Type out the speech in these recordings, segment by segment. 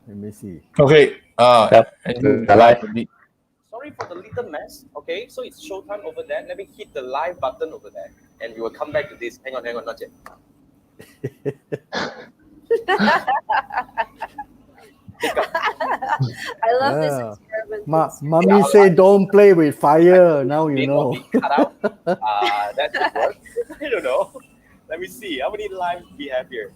Let me see. Okay. Yep. Andrew, We're live. Sorry for the little mess. Okay, so it's showtime over there. Let me hit the live button over there, and we will come back to this. Hang on, not yet. I love this experiment. Mommy say don't play with fire. Now you May know. not be cut out. That could work. I don't know. Let me see how many lives we have here.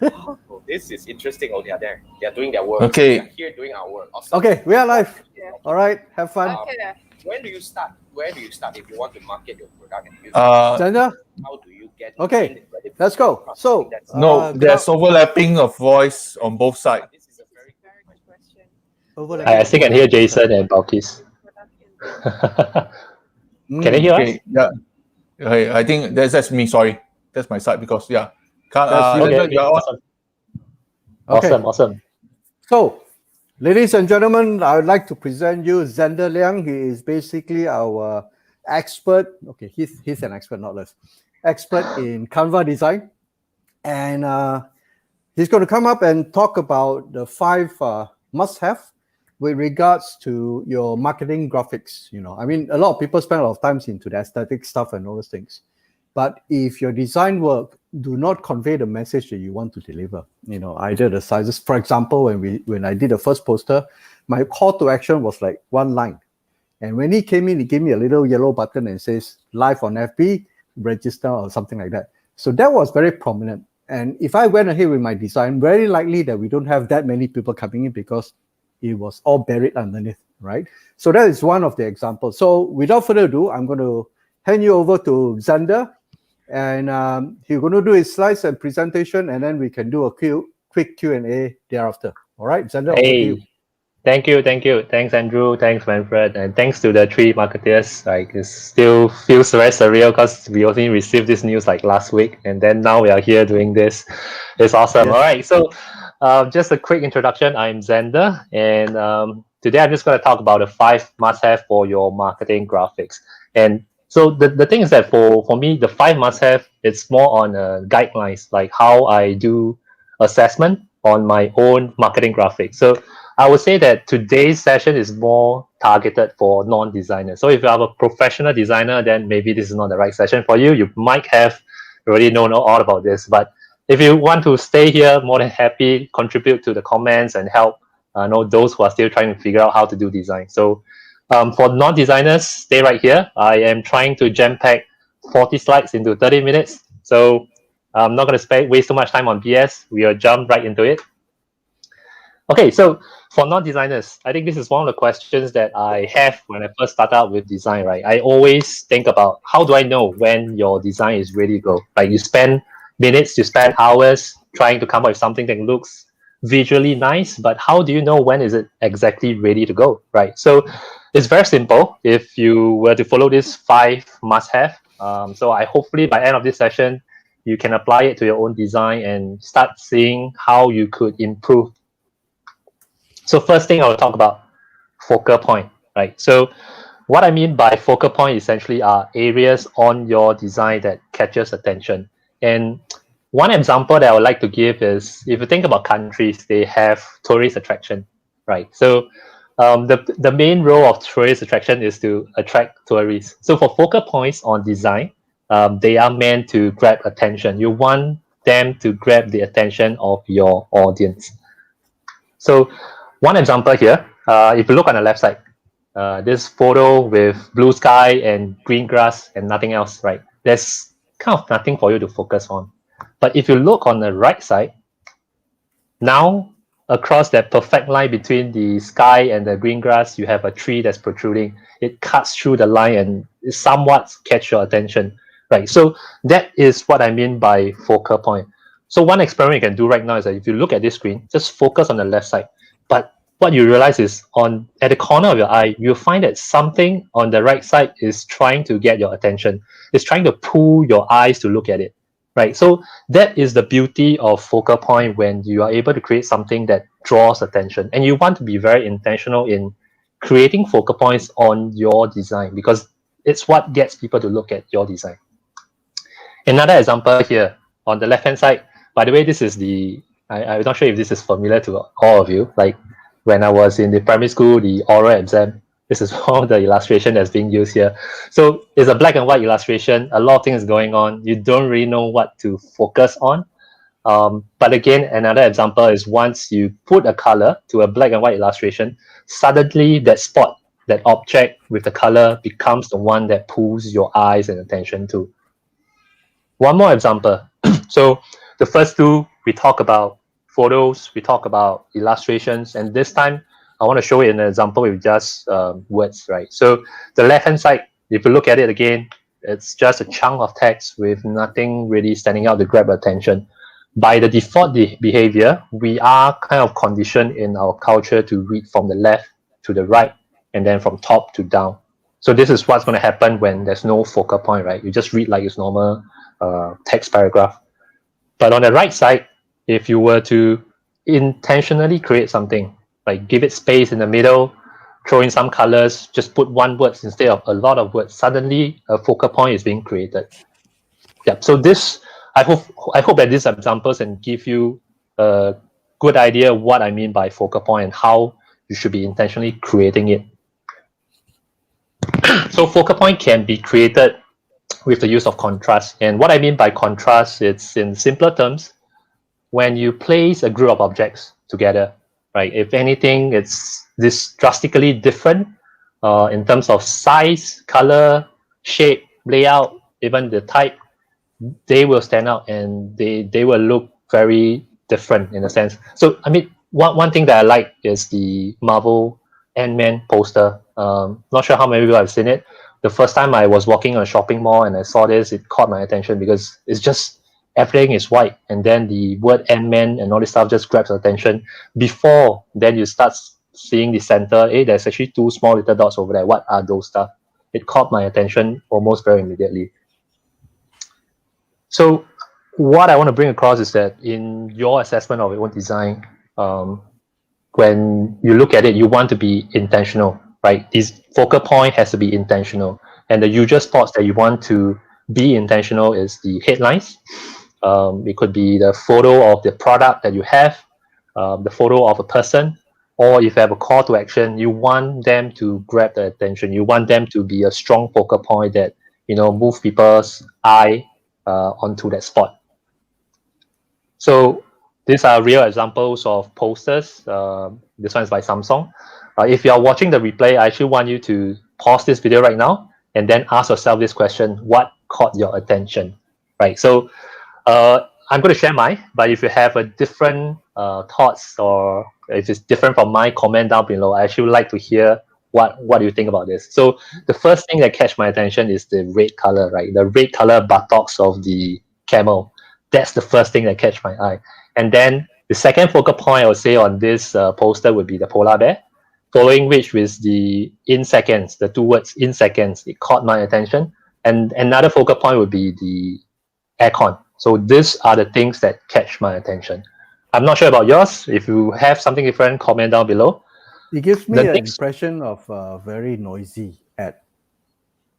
Oh, this is interesting. Oh, they are there. They are doing their work. Okay. They are here doing our work. Awesome. Okay, we are live. Yeah. All right, have fun. Okay. When do you start? Where do you start if you want to market your product and use Zander? how do you get Okay, let's go. So, no, there's overlapping of voice on both sides. This is a very Very good question. I still can hear Jason and Balkis. Can you hear us? Okay, yeah. Okay, I think that's me. Sorry, that's my side because yeah. That's you. Zander, you're on. Okay. Awesome. So, ladies and gentlemen, I would like to present you Zander Liang. He is basically our expert. Okay, he's an expert, not less. Expert in Canva design. And he's going to come up and talk about the 5 must-have with regards to your marketing graphics. You know, I mean, a lot of people spend a lot of time into the aesthetic stuff and all those things. But if your design work do not convey the message that you want to deliver, you know, either the sizes, for example, when I did the first poster, my call to action was like 1 line. And when he came in, he gave me a little yellow button and says live on FB, register or something like that. So that was very prominent. And if I went ahead with my design, very likely that we don't have that many people coming in because it was all buried underneath, right? So that is one of the examples. So without further ado, I'm going to hand you over to Zander. And he's going to do his slides and presentation, and then we can do a quick Q&A thereafter. All right, Zander, over to you. Thank you. Thanks, Andrew. Thanks, Manfred. And thanks to the 3 marketeers. Like, it still feels very surreal because we only received this news like last week. And then now we are here doing this. It's awesome. Yes. All right. So just a quick introduction. I'm Zander. And today I'm just going to talk about the 5 must-have for your marketing graphics. And so the thing is that for me, the 5 must-have, it's more on guidelines, like how I do assessment on my own marketing graphics. So I would say that today's session is more targeted for non-designers. So if you have a professional designer, then maybe this is not the right session for you. You might have already known all about this. But if you want to stay here, more than happy, contribute to the comments and help those who are still trying to figure out how to do design. So for non-designers, stay right here. I am trying to jam-pack 40 slides into 30 minutes. So I'm not going to waste too much time on BS. We will jump right into it. Okay, so for non-designers, I think this is one of the questions that I have when I first start out with design, right? I always think about how do I know when your design is ready to go? Like, you spend minutes, you spend hours trying to come up with something that looks visually nice, but how do you know when is it exactly ready to go, right? So it's very simple if you were to follow this 5 must-have. So I hopefully by end of this session, you can apply it to your own design and start seeing how you could improve. So first thing I will talk about, focal point, right? So what I mean by focal point essentially are areas on your design that catches attention. And one example that I would like to give is, if you think about countries, they have tourist attraction, right? So the main role of tourist attraction is to attract tourists. So for focal points on design, they are meant to grab attention. You want them to grab the attention of your audience. So one example here, if you look on the left side, this photo with blue sky and green grass and nothing else, right? There's kind of nothing for you to focus on. But if you look on the right side, now across that perfect line between the sky and the green grass, you have a tree that's protruding. It cuts through the line and it somewhat catch your attention, right? So that is what I mean by focal point. So one experiment you can do right now is that if you look at this screen, just focus on the left side. But what you realize is at the corner of your eye, you'll find that something on the right side is trying to get your attention. It's trying to pull your eyes to look at it, right? So that is the beauty of focal point when you are able to create something that draws attention. And you want to be very intentional in creating focal points on your design because it's what gets people to look at your design. Another example here on the left-hand side, by the way, this is the I'm not sure if this is familiar to all of you. Like when I was in the primary school, the oral exam, this is one of the illustration that's being used here. So it's a black and white illustration. A lot of things going on. You don't really know what to focus on. But again, another example is once you put a color to a black and white illustration, suddenly that spot, that object with the color becomes the one that pulls your eyes and attention to. One more example. So the first two, we talk about photos, we talk about illustrations, and this time I want to show you an example with just words, right? So the left-hand side, if you look at it again, it's just a chunk of text with nothing really standing out to grab attention. By the default behavior, we are kind of conditioned in our culture to read from the left to the right and then from top to down. So this is what's going to happen when there's no focal point, right? You just read like it's normal text paragraph. But on the right side, if you were to intentionally create something, like give it space in the middle, throw in some colors, just put one word instead of a lot of words, suddenly a focal point is being created. Yeah. So this, I hope that these examples can give you a good idea of what I mean by focal point and how you should be intentionally creating it. So focal point can be created with the use of contrast. And what I mean by contrast, it's in simpler terms, when you place a group of objects together, right? If anything, it's this drastically different in terms of size, color, shape, layout, even the type, they will stand out and they will look very different in a sense. So, I mean, one thing that I like is the Marvel Ant-Man poster. Not sure how many people have seen it. The first time I was walking on a shopping mall and I saw this, it caught my attention because it's just everything is white, and then the word Ant-Man and all this stuff just grabs attention. Before then, you start seeing the center. Hey, there's actually two small little dots over there. What are those stuff? It caught my attention almost very immediately. So what I want to bring across is that in your assessment of your own design, when you look at it, you want to be intentional, right? This focal point has to be intentional. And the usual spots that you want to be intentional is the headlines. It could be the photo of the product that you have, the photo of a person, or if you have a call to action, you want them to grab the attention. You want them to be a strong focal point that, you know, move people's eye onto that spot. So these are real examples of posters. This one is by Samsung. If you are watching the replay, I actually want you to pause this video right now and then ask yourself this question: what caught your attention? Right. So I'm going to share mine, but if you have a different thoughts, or if it's different from my, comment down below. I actually would like to hear what do you think about this. So the first thing that catch my attention is the red color, right? The red color buttocks of the camel. That's the first thing that catch my eye. And then the second focal point I would say on this poster would be the polar bear, following which was the in seconds, the two words in seconds. It caught my attention. And another focal point would be the aircon. So these are the things that catch my attention. I'm not sure about yours. If you have something different, comment down below. It gives me The an next- impression of a very noisy ad.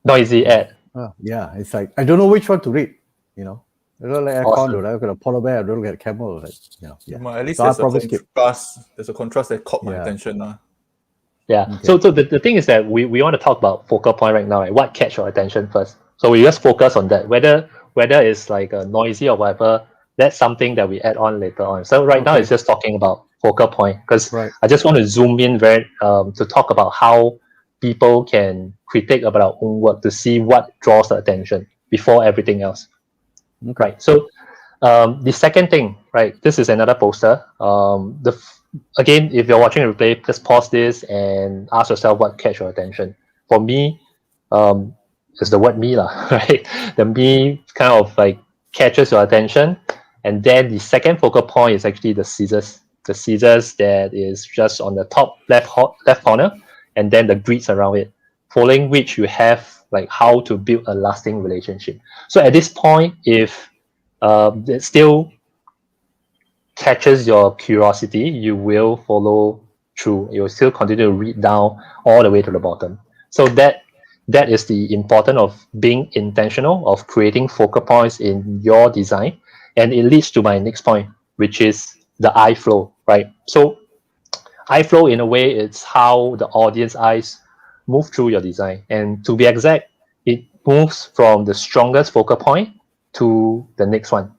Noisy ad. Yeah, it's like I don't know which one to read. You know, I don't like aircon. Awesome. I look at a polar bear. I don't look at a camel. Like, you know, yeah. Well, at least So I'll there's a probably skip. contrast. There's a contrast that caught my Yeah. attention. Yeah. Okay. So the thing is that we want to talk about focal point right now. Right? What catch your attention first? So we just focus on that. Whether it's like a noisy or whatever, that's something that we add on later on. So right now Okay. it's just talking about focal point, because Right. I just want to zoom in very to talk about how people can critique about our own work to see what draws the attention before everything else. Okay. Right. So the second thing, right? This is another poster. Again, if you're watching a replay, just pause this and ask yourself what catch your attention. For me, it's the word "me" lah, right? The "me" kind of like catches your attention, and then the second focal point is actually the scissors. The scissors that is just on the top left corner, and then the grids around it. Following which you have like how to build a lasting relationship. So at this point, if it still catches your curiosity, you will follow through. You will still continue to read down all the way to the bottom. So that is the importance of being intentional, of creating focal points in your design. And it leads to my next point, which is the eye flow, right? So eye flow, in a way, it's how the audience eyes move through your design. And to be exact, it moves from the strongest focal point to the next one.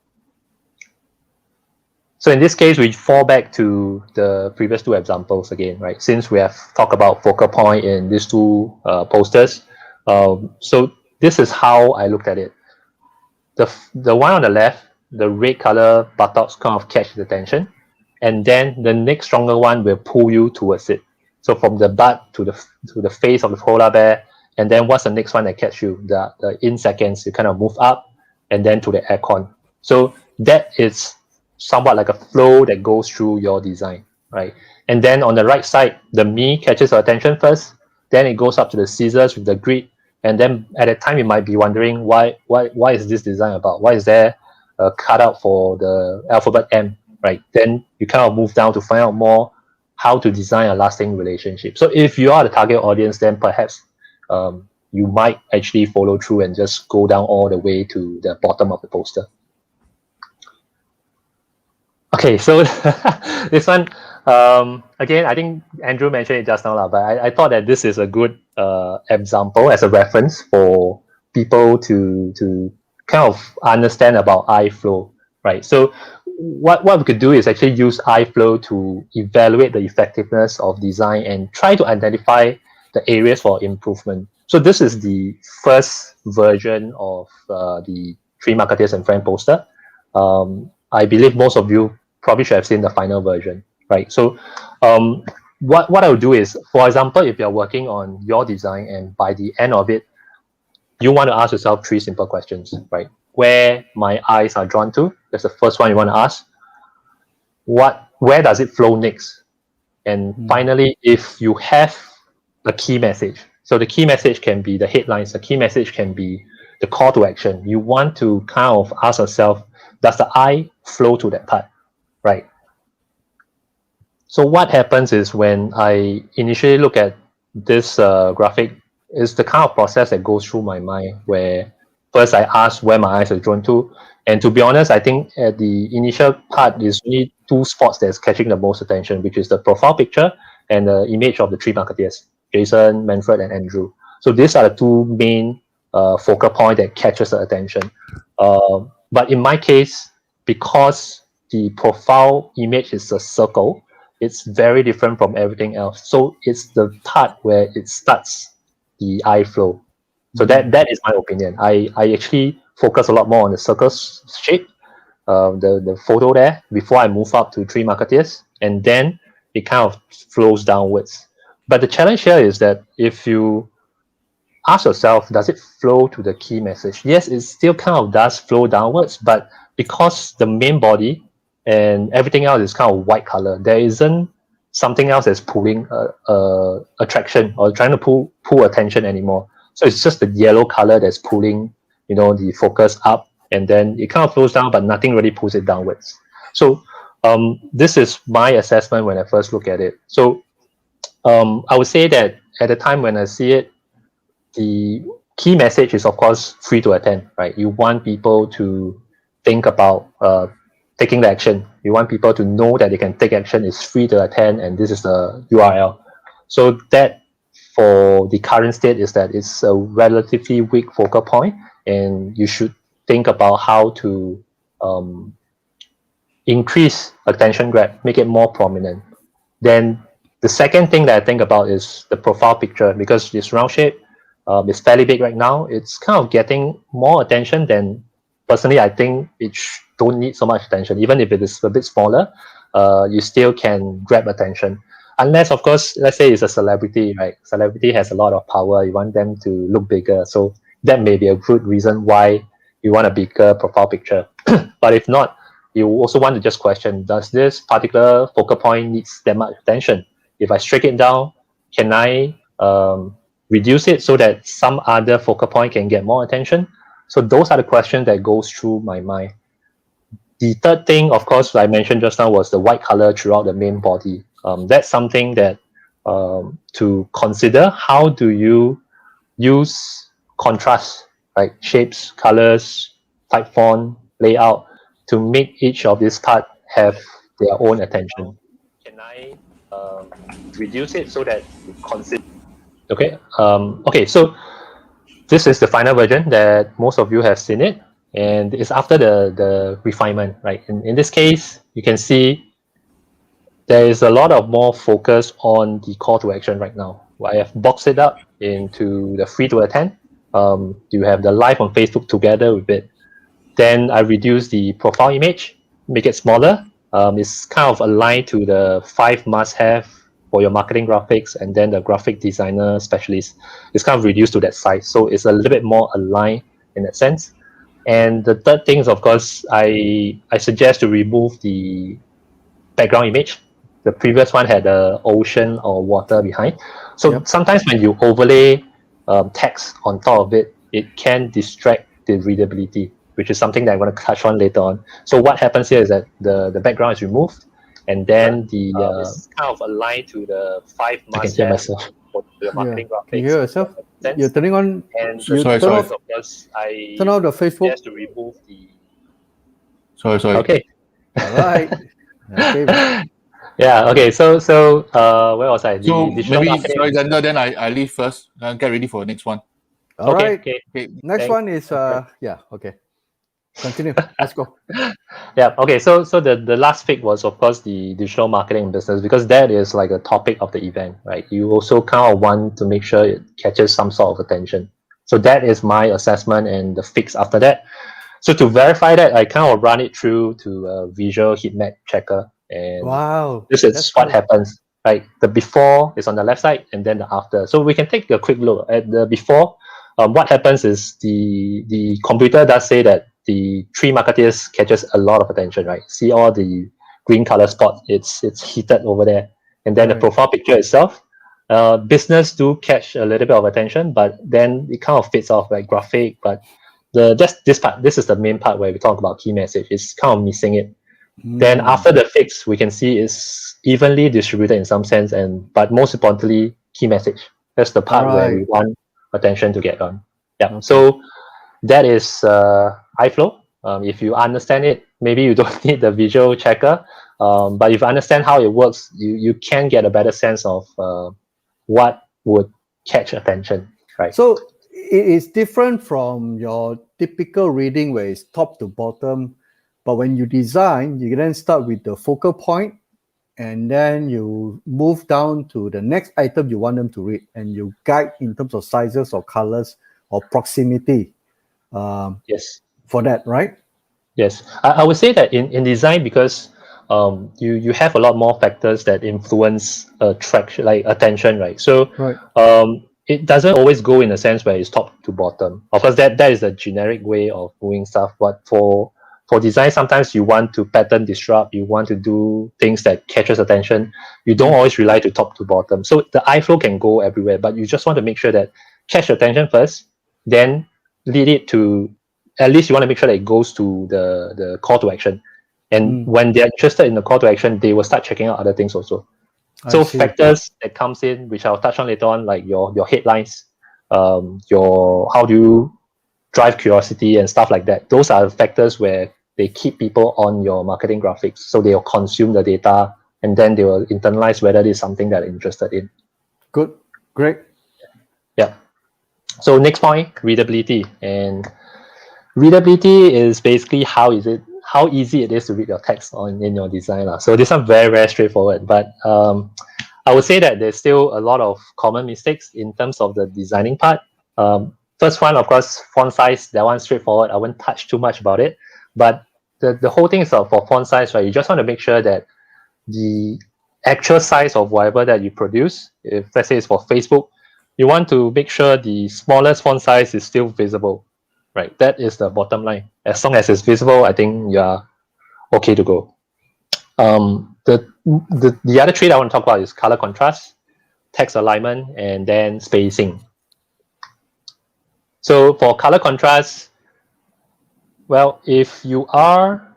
So in this case, we fall back to the previous two examples again, right? Since we have talked about focal point in these two posters. So this is how I looked at it. The one on the left, the red color buttocks kind of catch the attention, and then the next stronger one will pull you towards it. So from the butt to the face of the polar bear, and then what's the next one that catch you? The in seconds, you kind of move up, and then to the aircon. So that is somewhat like a flow that goes through your design, right? And then on the right side, the me catches your attention first, then it goes up to the scissors with the grid, and then at that time you might be wondering why is this design about? Why is there a cutout for the alphabet M, right? Then you kind of move down to find out more how to design a lasting relationship. So if you are the target audience, then perhaps you might actually follow through and just go down all the way to the bottom of the poster. Okay, so this one, again, I think Andrew mentioned it just now, but I thought that this is a good example as a reference for people to kind of understand about eye flow, right? So what we could do is actually use eye flow to evaluate the effectiveness of design and try to identify the areas for improvement. So this is the first version of the Three Marketeers and Friends poster. I believe most of you probably should have seen the final version, right? So what I would do is, for example, if you're working on your design and by the end of it, you want to ask yourself three simple questions, right? Where my eyes are drawn to, that's the first one you want to ask. Where does it flow next? And finally, if you have a key message, so the key message can be the headlines, the key message can be the call to action. You want to kind of ask yourself, does the eye flow to that part, right? So what happens is when I initially look at this graphic, is the kind of process that goes through my mind where first I ask where my eyes are drawn to. And to be honest, I think at the initial part, there's only two spots that's catching the most attention, which is the profile picture and the image of the three marketeers, Jason, Manfred, and Andrew. So these are the two main focal point that catches the attention. But in my case, because the profile image is a circle, it's very different from everything else. So it's the part where it starts the eye flow. So that is my opinion. I actually focus a lot more on the circle shape, the photo there, before I move up to Three Marketeers, and then it kind of flows downwards. But the challenge here is that if you ask yourself, does it flow to the key message? Yes, it still kind of does flow downwards, but because the main body and everything else is kind of white color, there isn't something else that's pulling attraction or trying to pull attention anymore. So it's just the yellow color that's pulling, the focus up, and then it kind of flows down, but nothing really pulls it downwards. So this is my assessment when I first look at it. So I would say that at the time when I see it, the key message is, of course, free to attend, right? You want people to think about taking the action. You want people to know that they can take action. It's free to attend, and this is the URL. So that, for the current state, is that it's a relatively weak focal point, and you should think about how to increase attention grab, make it more prominent. Then the second thing that I think about is the profile picture, because this round shape, it's fairly big right now. It's kind of getting more attention than, personally, I think it don't need so much attention. Even if it is a bit smaller, you still can grab attention. Unless, of course, let's say it's a celebrity, right? Celebrity has a lot of power. You want them to look bigger. So that may be a good reason why you want a bigger profile picture. But if not, you also want to just question, does this particular focal point needs that much attention? If I strike it down, can I reduce it so that some other focal point can get more attention? So those are the questions that goes through my mind. The third thing, of course, I mentioned just now, was the white color throughout the main body. That's something that to consider. How do you use contrast, right? Shapes, colors, type font, layout, to make each of these part have their own attention. Can I reduce it so that it consists? Okay. Okay. So this is the final version that most of you have seen it, and it's after the refinement, right? In this case, you can see there is a lot of more focus on the call to action right now. I have boxed it up into the free to attend. You have the live on Facebook together with it. Then I reduce the profile image, make it smaller. It's kind of aligned to the 5 must-have for your marketing graphics, and then the graphic designer specialist. It's kind of reduced to that size, so it's a little bit more aligned in that sense. And the third thing is, of course, I suggest to remove the background image. The previous one had the ocean or water behind. So sometimes when you overlay text on top of it, it can distract the readability, which is something that I'm going to touch on later on. So what happens here is that the background is removed, and then it's kind of aligned to the 5 must-have for the marketing graphics. Can you hear yourself? You're turning on. And sorry. turn of course, I turn off the Facebook. suggest to remove the. Sorry. Okay. All right. Okay. Yeah. Okay. So where was I? So digital maybe, marketing. sorry, Zander, then I leave first and get ready for the next one. All right. Okay. Okay. Next Thanks. one is yeah. Okay. Continue. Let's go. Yeah. Okay. So the last pick was, of course, the digital marketing business, because that is like a topic of the event, right? You also kind of want to make sure it catches some sort of attention. So that is my assessment and the fix after that. So to verify that, I kind of run it through to a visual heat map checker, and Wow. this is That's what cool. happens. Right, the before is on the left side, and then the after. So we can take a quick look at the before. What happens is the computer does say that the 3 marketeers catches a lot of attention, right? See all the green color spots, it's heated over there. And then the Right. profile picture itself, business do catch a little bit of attention, but then it kind of fades off, like graphic. But this part, this is the main part where we talk about key message. It's kind of missing it. Then after the fix, we can see it's evenly distributed in some sense, but most importantly, key message. That's the part where we Alright. want attention to get on. Yeah. Okay. So that is iFlow. If you understand it, maybe you don't need the visual checker. But if you understand how it works, you can get a better sense of what would catch attention, right? So it is different from your typical reading where it's top to bottom, but when you design, you then start with the focal point, and then you move down to the next item you want them to read, and you guide in terms of sizes or colors or proximity Yes. for that, right? Yes, I would say that in design, because you have a lot more factors that influence attraction, like attention, right? So Right. it doesn't always go in a sense where it's top to bottom. Of course, that is a generic way of doing stuff. But for design, sometimes you want to pattern disrupt, you want to do things that catches attention. You don't always rely to top to bottom. So the iFlow can go everywhere, but you just want to make sure that catch attention first, then lead it to, at least you want to make sure that it goes to the call to action. And when they're interested in the call to action, they will start checking out other things also. So factors that comes in, which I'll touch on later on, like your headlines, your how do you drive curiosity and stuff like that. Those are factors where they keep people on your marketing graphics. So they'll consume the data, and then they will internalize whether it is something that they're interested in. Good. Great. Yeah. So next point, readability. And readability is basically how easy it is to read your text in your design. So this is very, very straightforward. But I would say that there's still a lot of common mistakes in terms of the designing part. First one, of course, font size. That one's straightforward. I won't touch too much about it. But the whole thing is for font size, right? You just want to make sure that the actual size of whatever that you produce, if let's say it's for Facebook, you want to make sure the smallest font size is still visible, right? That is the bottom line. As long as it's visible, I think you're okay to go. The other three that I want to talk about is color contrast, text alignment, and then spacing. So for color contrast, well, if you are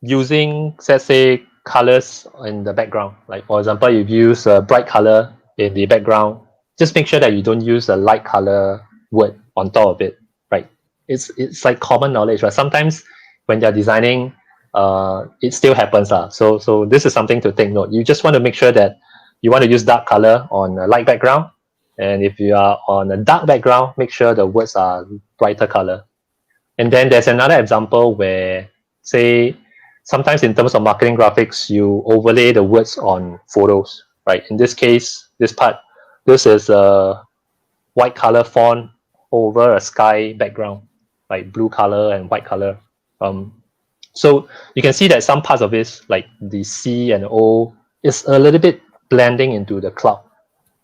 using, let's say, colors in the background, like for example, you use a bright color in the background, just make sure that you don't use a light color word on top of it, right? It's like common knowledge, right? Sometimes when you're designing, it still happens. So this is something to take note. You just want to make sure that you want to use dark color on a light background. And if you are on a dark background, make sure the words are brighter color. And then there's another example where, say, sometimes in terms of marketing graphics, you overlay the words on photos, right? In this case, this is a white color font over a sky background, like blue color and white color. So you can see that some parts of this, like the C and O, is a little bit blending into the cloud.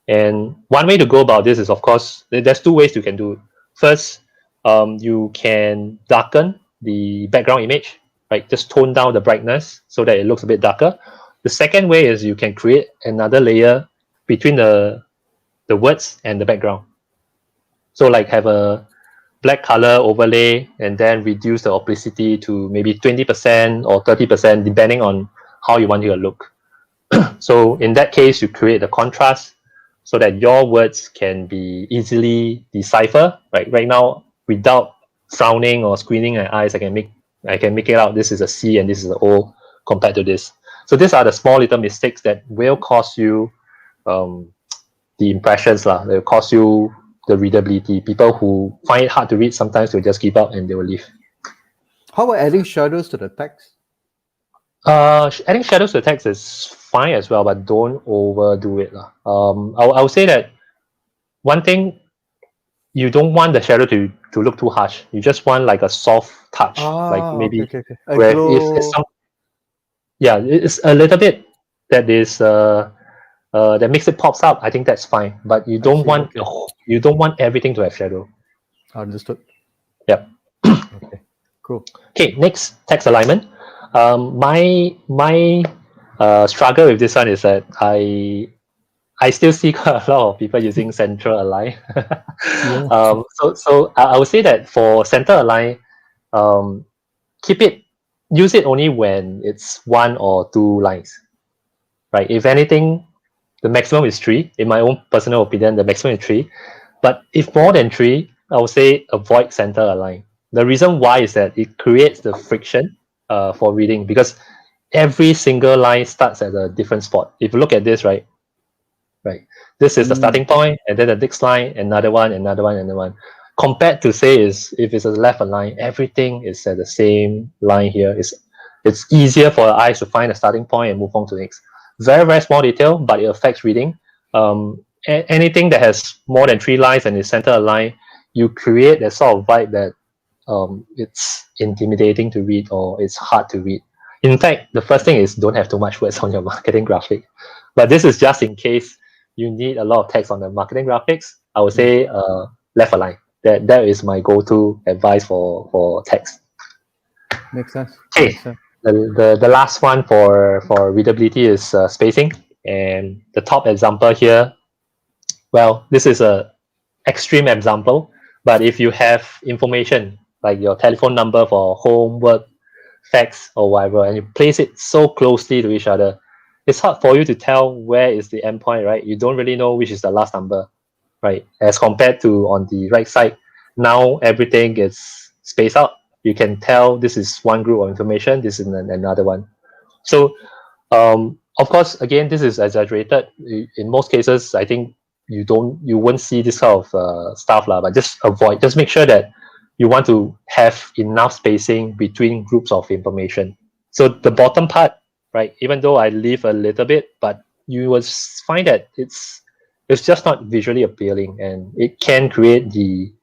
And one way to go about this is, of course, there's two ways you can do it. First, you can darken the background image, right? Just tone down the brightness so that it looks a bit darker. The second way is you can create another layer between the words and the background. So like have a black color overlay and then reduce the opacity to maybe 20% or 30%, depending on how you want it to look. So in that case, you create the contrast so that your words can be easily deciphered. Right now, without frowning or squinting my eyes, I can make it out. This is a C and this is an O compared to this. So these are the small little mistakes that will cost you the impressions. They will cost you the readability. People who find it hard to read sometimes will just give up and they will leave. How about adding shadows to the text? Adding shadows to the text is fine as well, but don't overdo it. I would say that one thing, you don't want the shadow to look too harsh. You just want like a soft touch, like maybe okay. where if it's some, it's a little bit that is that makes it pops up. I think that's fine, but you don't want you don't want everything to have shadow. Understood. Yep. Okay. Cool. Okay. Next, text alignment. My struggle with this one is that I still see quite a lot of people using central align. So I would say that for center align, use it only when it's one or two lines, right? If anything, the maximum is 3. In my own personal opinion, the maximum is 3. But if more than 3, I would say avoid center align. The reason why is that it creates the friction for reading, because every single line starts at a different spot. If you look at this, right, this is the starting point, and then the next line, another one. Compared to say is if it's a left align, everything is at the same line here. It's easier for the eyes to find a starting point and move on to the next. Very, very small detail, but it affects reading. Anything that has more than 3 lines and is center aligned, you create that sort of vibe that it's intimidating to read or it's hard to read. In fact, the first thing is don't have too much words on your marketing graphic. But this is just in case you need a lot of text on the marketing graphics. I would say left align. That is my go-to advice for text. Makes sense. Okay. Makes sense. The last one for readability is spacing. And the top example here, well, this is a extreme example, but if you have information like your telephone number for home, work, fax, or whatever, and you place it so closely to each other, it's hard for you to tell where is the endpoint, right? You don't really know which is the last number, right? As compared to on the right side, now everything is spaced out. You can tell this is one group of information, this is another one. So, of course, again, this is exaggerated. In most cases, I think you won't see this kind of stuff, but just make sure that you want to have enough spacing between groups of information. So the bottom part, right, even though I leave a little bit, but you will find that it's just not visually appealing, and it can create the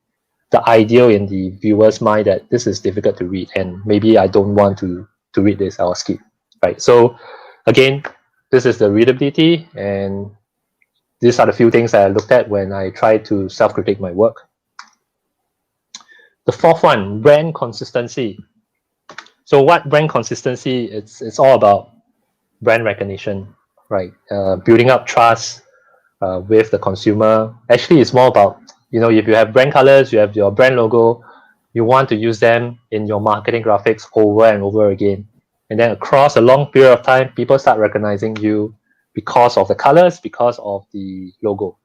ideal in the viewer's mind that this is difficult to read and maybe I don't want to read this, I'll skip, right? So again, this is the readability, and these are the few things that I looked at when I tried to self-critique my work. The fourth one, brand consistency. So what brand consistency? It's all about brand recognition, right? Building up trust with the consumer. Actually, it's more about, if you have brand colors, you have your brand logo, you want to use them in your marketing graphics over and over again. And then across a long period of time, people start recognizing you because of the colors, because of the logo,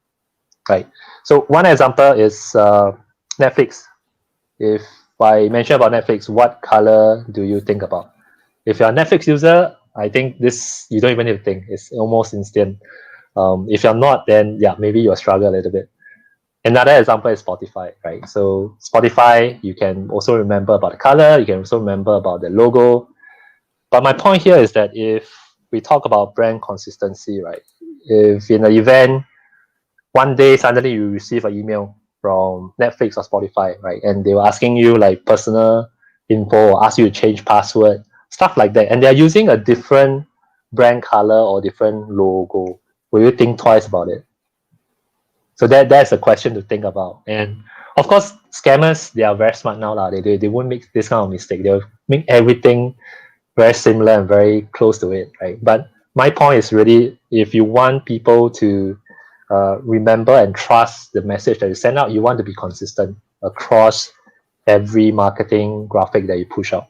right? So one example is Netflix. If I mention about Netflix, what color do you think about? If you're a Netflix user, I think this, you don't even need to think. It's almost instant. If you're not, then yeah, maybe you'll struggle a little bit. Another example is Spotify, right? So Spotify, you can also remember about the color, you can also remember about the logo. But my point here is that if we talk about brand consistency, right? If in an event, one day suddenly you receive an email from Netflix or Spotify, right? And they were asking you like personal info, or ask you to change password, stuff like that. And they're using a different brand color or different logo. Will you think twice about it? So that's a question to think about. And of course, scammers, they are very smart now. They won't make this kind of mistake. They'll make everything very similar and very close to it, right? But my point is really, if you want people to remember and trust the message that you send out, you want to be consistent across every marketing graphic that you push out.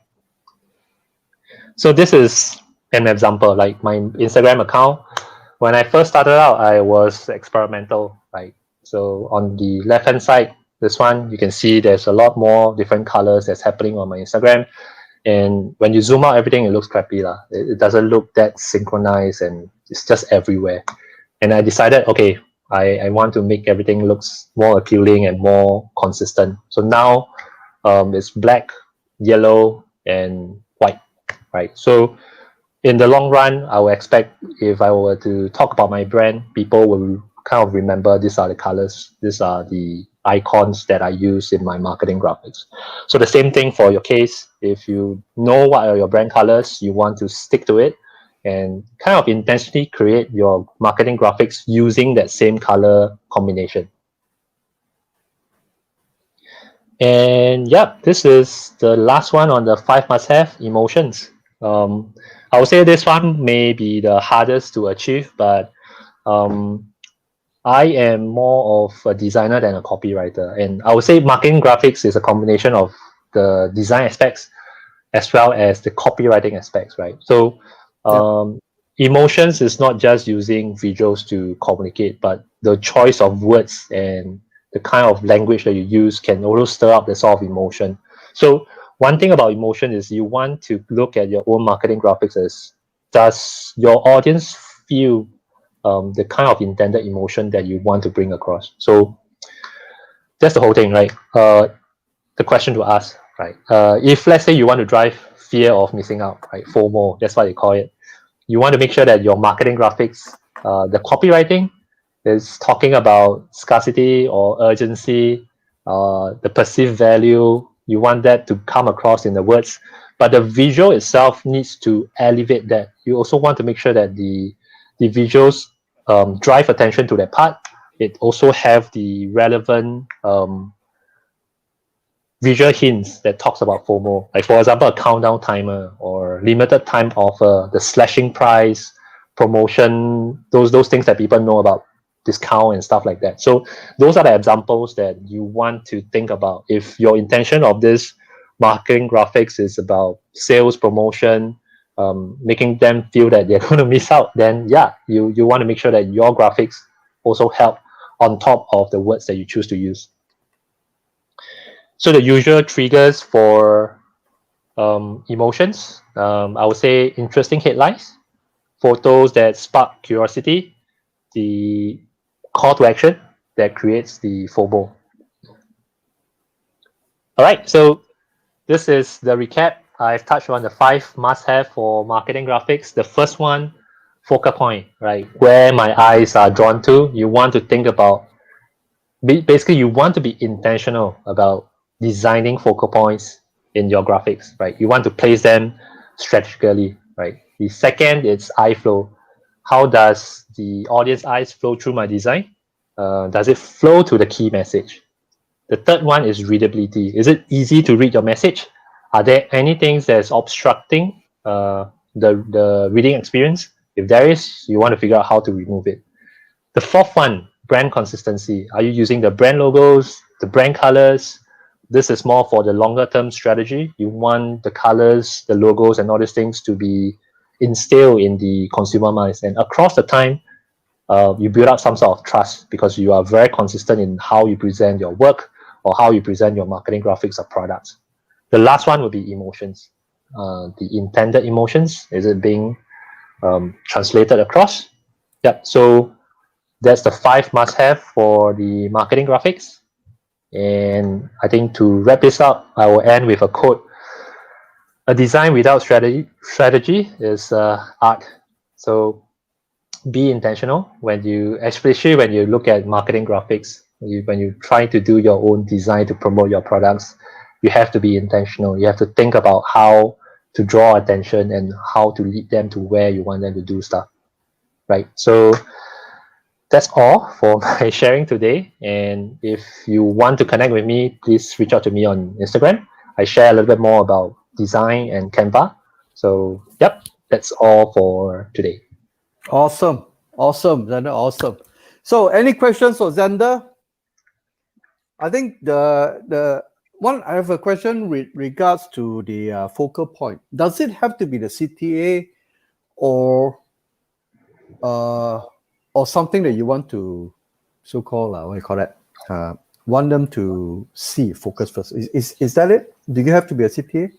So this is an example, like my Instagram account. When I first started out, I was experimental, right? So on the left-hand side, this one, you can see there's a lot more different colors that's happening on my Instagram. And when you zoom out, everything, it looks crappy. It doesn't look that synchronized and it's just everywhere. And I decided, okay, I want to make everything looks more appealing and more consistent. So now it's black, yellow, and white, right? So in the long run, I would expect if I were to talk about my brand, people will kind of remember these are the colors, these are the icons that I use in my marketing graphics. So the same thing for your case. If you know what are your brand colors, you want to stick to it and kind of intentionally create your marketing graphics using that same color combination. And yeah, this is the last one on the 5 must-have, emotions. I would say this one may be the hardest to achieve, but I am more of a designer than a copywriter. And I would say marketing graphics is a combination of the design aspects as well as the copywriting aspects, right? So emotions is not just using visuals to communicate, but the choice of words and the kind of language that you use can also stir up the sort of emotion. So one thing about emotion is you want to look at your own marketing graphics as, does your audience feel the kind of intended emotion that you want to bring across? So that's the whole thing, right? The question to ask, right? If let's say you want to drive fear of missing out, right? FOMO, that's what they call it. You want to make sure that your marketing graphics, the copywriting is talking about scarcity or urgency, the perceived value. You want that to come across in the words, but the visual itself needs to elevate that. You also want to make sure that the visuals drive attention to that part. It also have the relevant visual hints that talks about FOMO. Like for example, a countdown timer or limited time offer, the slashing price, promotion, those things that people know about, discount and stuff like that. So those are the examples that you want to think about. If your intention of this marketing graphics is about sales, promotion, making them feel that they're going to miss out, then yeah, you want to make sure that your graphics also help on top of the words that you choose to use. So the usual triggers for emotions, I would say interesting headlines, photos that spark curiosity, the call to action that creates the FOMO. All right, so this is the recap. I've touched on the 5 must-have for marketing graphics. The first one, focal point, right? Where my eyes are drawn to. You want to think about, basically you want to be intentional about designing focal points in your graphics, right? You want to place them strategically, right? The second is eye flow. How does the audience eyes flow through my design? Does it flow to the key message? The third one is readability. Is it easy to read your message? Are there any things that's obstructing the reading experience? If there is, you want to figure out how to remove it. The fourth one, brand consistency. Are you using the brand logos, the brand colors? This is more for the longer term strategy. You want the colors, the logos, and all these things to be instilled in the consumer minds. And across the time, you build up some sort of trust because you are very consistent in how you present your work or how you present your marketing graphics or products. The last one will be emotions. the intended emotions? Is it being translated across? Yep. So that's the 5 must-have for the marketing graphics. And I think to wrap this up, I will end with a quote. A design without strategy is art. So be intentional when you, especially when you look at marketing graphics, when you try to do your own design to promote your products, you have to be intentional. You have to think about how to draw attention and how to lead them to where you want them to do stuff, right? So that's all for my sharing today. And if you want to connect with me, please reach out to me on Instagram. I share a little bit more about design and Canva. So, yep, that's all for today. Awesome. Awesome, Zander. Awesome. So, any questions for Zander? I think the one I have a question with regards to the focal point. Does it have to be the CTA or something that you want to so-called what do you call that? Want them to see focus first. Is that it? Do you have to be a CTA?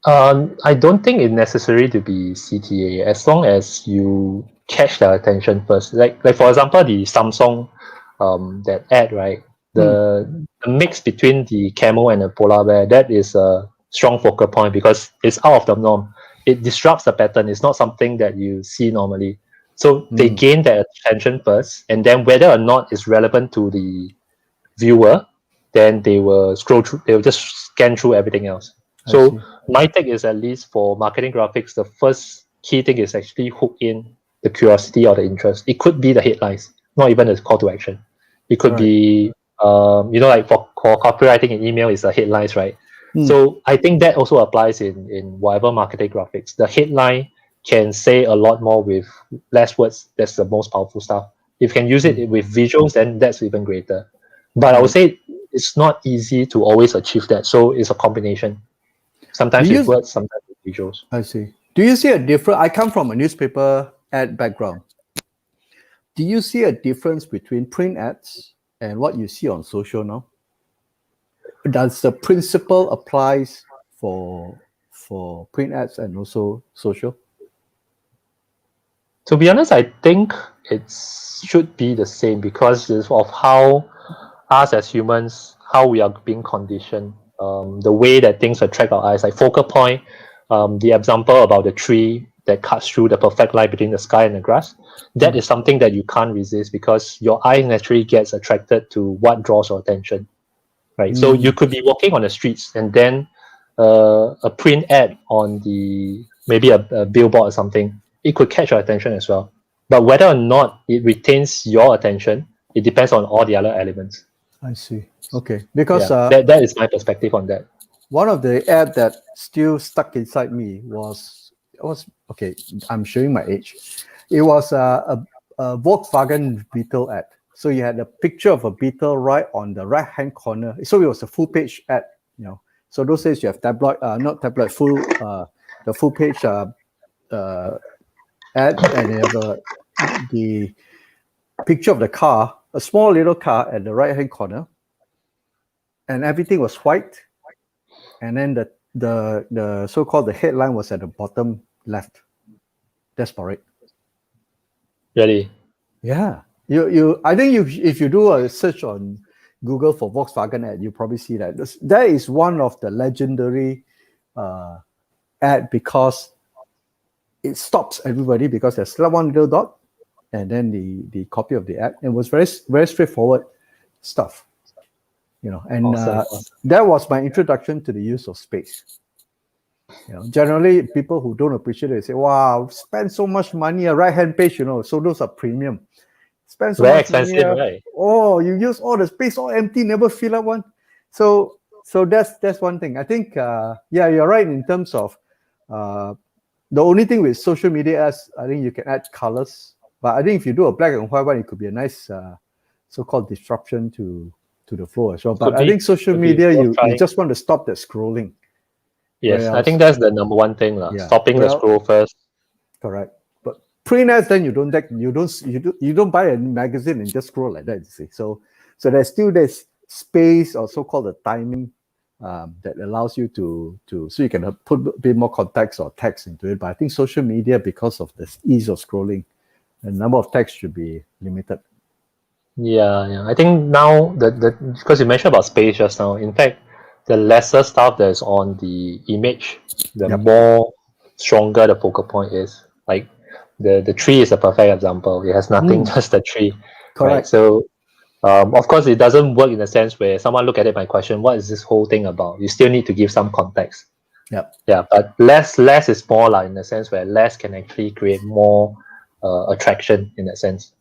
I don't think it's necessary to be CTA as long as you catch their attention first. Like for example, the Samsung that ad, right? The mix between the camel and the polar bear, that is a strong focal point because it's out of the norm. It disrupts the pattern. It's not something that you see normally. So they gain their attention first, and then whether or not it's relevant to the viewer, then they will scroll through. They will just scan through everything else. So my take is, at least for marketing graphics, the first key thing is actually hook in the curiosity or the interest. It could be the headlines, not even a call to action. It could be, like for copywriting in email is the headlines, right? So I think that also applies in whatever marketing graphics. The headline can say a lot more with less words. That's the most powerful stuff. If you can use it with visuals, then that's even greater. But I would say it's not easy to always achieve that. So it's a combination. Sometimes with words, sometimes with visuals. I see. Do you see a difference? I come from a newspaper ad background. Do you see a difference between print ads and what you see on social now? Does the principle applies for print ads and also social? To be honest, I think it should be the same because of how us as humans, how we are being conditioned, the way that things attract our eyes, like focal point, the example about the tree that cuts through the perfect line between the sky and the grass, that is something that you can't resist because your eye naturally gets attracted to what draws your attention, right? So you could be walking on the streets and then a print ad on maybe a billboard or something, it could catch your attention as well. But whether or not it retains your attention, it depends on all the other elements. I see. Okay, because that is my perspective on that. One of the ad that still stuck inside me was okay. I'm showing my age. It was a Volkswagen Beetle ad. So you had a picture of a beetle right on the right hand corner. So it was a full page ad. So those days you have tabloid, not tabloid, the full page ad, and you have the picture of the car, a small little car at the right hand corner, and everything was white. And then the so-called the headline was at the bottom left. That's for it. Really? Yeah. I think if you do a search on Google for Volkswagen ad, you probably see that. That is one of the legendary ad because it stops everybody because there's one little dot and then the copy of the ad. It was very, very straightforward stuff. And Awesome. that was my introduction to the use of space. Generally people who don't appreciate it say, wow, spend so much money a right-hand page, so those are premium. Spend so very much expensive, money. right? Oh, you use all the space, all empty, never fill up one. So that's one thing. I think you're right in terms of the only thing with social media is I think you can add colors. But I think if you do a black and white one, it could be a nice so-called disruption to the flow as well. But I think social media, you just want to stop the scrolling. Yes, I think that's the number one thing, stopping the scroll first. Correct. But print ads, then you don't buy a magazine and just scroll like that. You see, so there's still this space or so-called the timing that allows you to so you can put a bit more context or text into it. But I think social media, because of the ease of scrolling, the number of text should be limited. Yeah. I think now the because you mentioned about space just now. In fact, the lesser stuff that's on the image, the Yep. more stronger the focal point is. Like the tree is a perfect example. It has nothing, just the tree. Right. Correct. So of course, it doesn't work in a sense where someone look at it and question, what is this whole thing about? You still need to give some context. Yep. Yeah, but less is more like in the sense where less can actually create more attraction in that sense.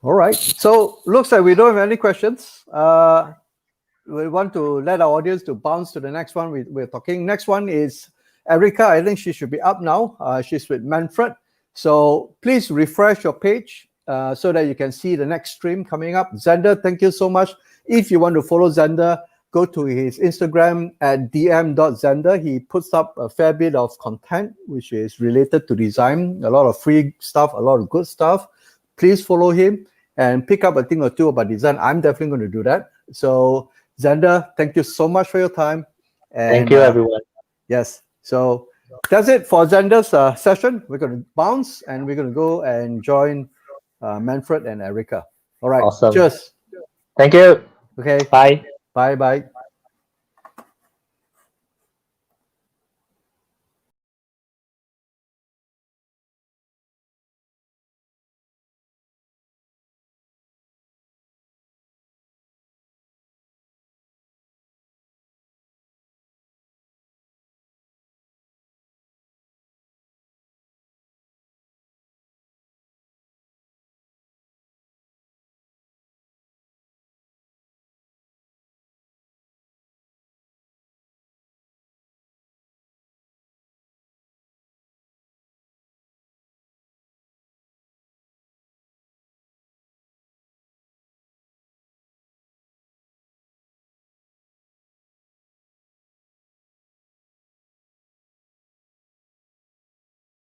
All right. So looks like we don't have any questions. We want to let our audience to bounce to the next one. We're talking. Next one is Erica. I think she should be up now. She's with Manfred. So please refresh your page so that you can see the next stream coming up. Zander, thank you so much. If you want to follow Zander, go to his Instagram at dm.zander. He puts up a fair bit of content which is related to design, a lot of free stuff, a lot of good stuff. Please follow him and pick up a thing or two about design. I'm definitely going to do that. So Zander, thank you so much for your time. And, thank you, everyone. Yes. So that's it for Zander's session. We're going to bounce and we're going to go and join Manfred and Erica. All right. Awesome. Cheers. Thank you. Okay. Bye. Bye.